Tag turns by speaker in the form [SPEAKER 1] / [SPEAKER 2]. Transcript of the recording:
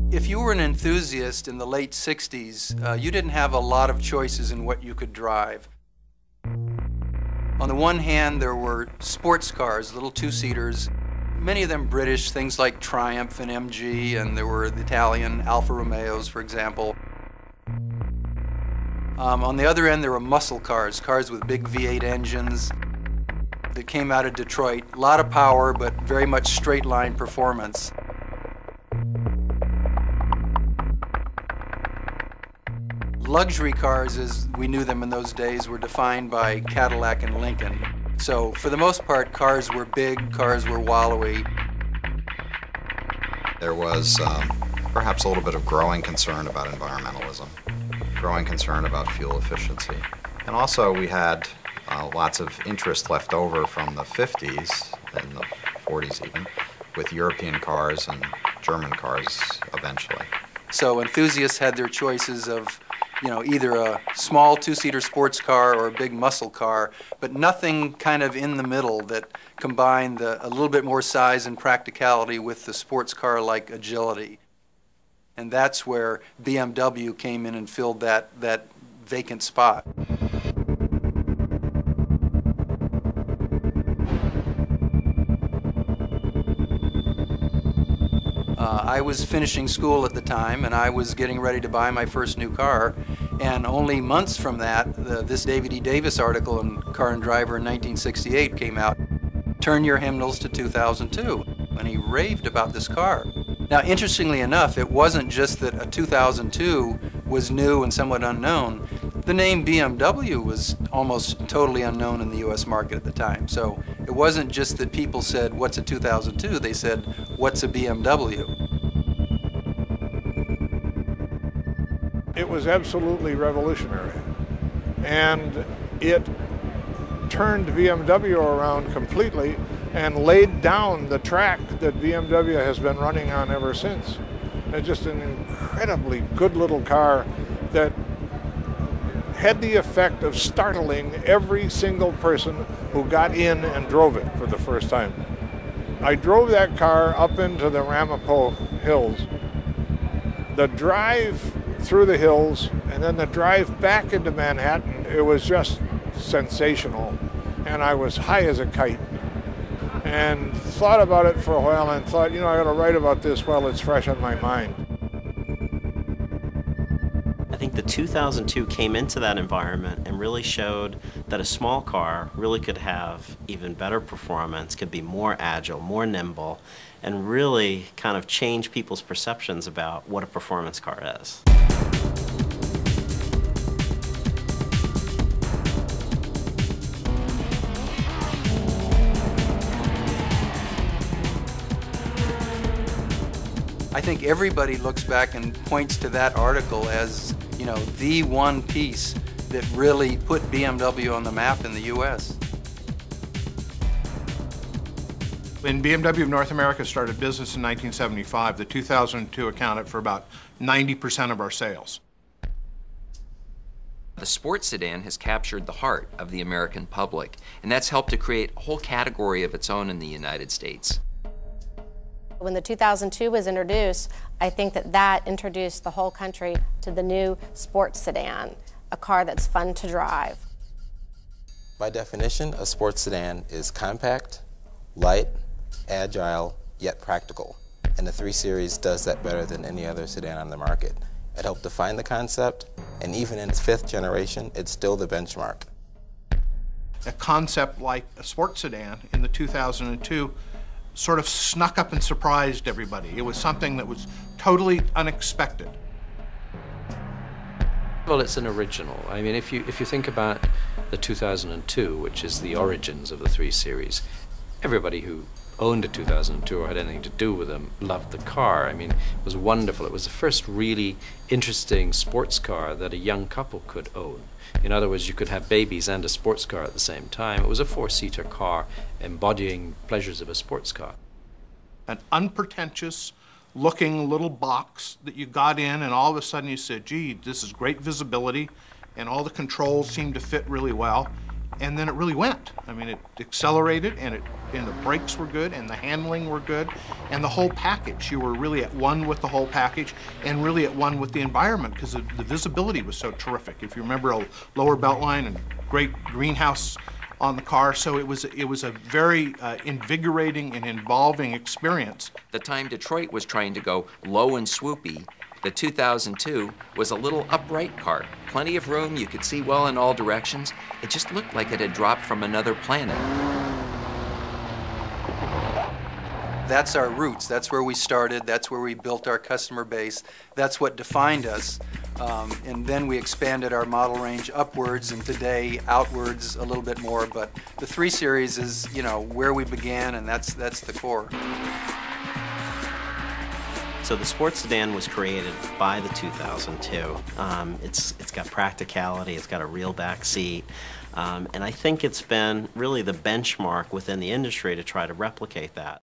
[SPEAKER 1] If you were an enthusiast in the late 60s, you didn't have a lot of choices in what you could drive. On the one hand, there were sports cars, little two-seaters, many of them British, things like Triumph and MG, and there were the Italian Alfa Romeos, for example. On the other end, there were muscle cars, cars with big V8 engines that came out of Detroit. A lot of power, but very much straight-line performance. Luxury cars, as we knew them in those days, were defined by Cadillac and Lincoln. So for the most part, cars were big, cars were wallowy.
[SPEAKER 2] There was perhaps a little bit of growing concern about environmentalism, growing concern about fuel efficiency. And also we had lots of interest left over from the 50s and the 40s even, with European cars and German cars eventually.
[SPEAKER 1] So enthusiasts had their choices of, you know, either a small two-seater sports car or a big muscle car, but nothing kind of in the middle that combined a little bit more size and practicality with the sports car-like agility. And that's where BMW came in and filled that vacant spot. I was finishing school at the time, and I was getting ready to buy my first new car. And only months from that, this David E. Davis article in Car and Driver in 1968 came out, Turn Your Hymnals to 2002, and he raved about this car. Now, interestingly enough, it wasn't just that a 2002 was new and somewhat unknown. The name BMW was almost totally unknown in the U.S. market at the time. So it wasn't just that people said, what's a 2002? They said, what's a BMW?
[SPEAKER 3] It was absolutely revolutionary, and it turned BMW around completely and laid down the track that BMW has been running on ever since. It's just an incredibly good little car that had the effect of startling every single person who got in and drove it for the first time. I drove that car up into the Ramapo Hills. The drive through the hills and then the drive back into Manhattan, it was just sensational. And I was high as a kite. And thought about it for a while and thought, you know, I ought to write about this while it's fresh on my mind.
[SPEAKER 4] I think the 2002 came into that environment and really showed that a small car really could have even better performance, could be more agile, more nimble, and really kind of change people's perceptions about what a performance car is.
[SPEAKER 1] I think everybody looks back and points to that article as, you know, the one piece that really put BMW on the map in the U.S.
[SPEAKER 5] When BMW of North America started business in 1975, the 2002 accounted for about 90% of our sales.
[SPEAKER 6] The sports sedan has captured the heart of the American public, and that's helped to create a whole category of its own in the United States.
[SPEAKER 7] When the 2002 was introduced, I think that introduced the whole country to the new sports sedan, a car that's fun to drive.
[SPEAKER 8] By definition, a sports sedan is compact, light, agile, yet practical. And the 3 Series does that better than any other sedan on the market. It helped define the concept, and even in its 5th generation, it's still the benchmark.
[SPEAKER 5] A concept like a sports sedan in the 2002 sort of snuck up and surprised everybody. It was something that was totally unexpected.
[SPEAKER 9] Well, it's an original. I mean, if you think about the 2002, which is the origins of the 3 Series, everybody who owned a 2002 or had anything to do with them loved the car. I mean, it was wonderful. It was the first really interesting sports car that a young couple could own. In other words, you could have babies and a sports car at the same time. It was a 4-seater car embodying pleasures of a sports car.
[SPEAKER 5] An unpretentious looking little box that you got in, and all of a sudden you said, gee, this is great visibility, and all the controls seem to fit really well. and then it really went. I mean, it accelerated, and the brakes were good, and the handling were good, and the whole package. You were really at one with the whole package, and really at one with the environment, because the visibility was so terrific. If you remember, a lower belt line and great greenhouse on the car, so it was a very invigorating and involving experience.
[SPEAKER 6] The time Detroit was trying to go low and swoopy, the 2002 was a little upright car. Plenty of room, you could see well in all directions. It just looked like it had dropped from another planet.
[SPEAKER 1] That's our roots. That's where we started. That's where we built our customer base. That's what defined us. And then we expanded our model range upwards, and today outwards a little bit more. But the 3 Series is, you know, where we began, and that's the core.
[SPEAKER 4] So the sports sedan was created by the 2002. It's got practicality, it's got a real back seat, and I think it's been really the benchmark within the industry to try to replicate that.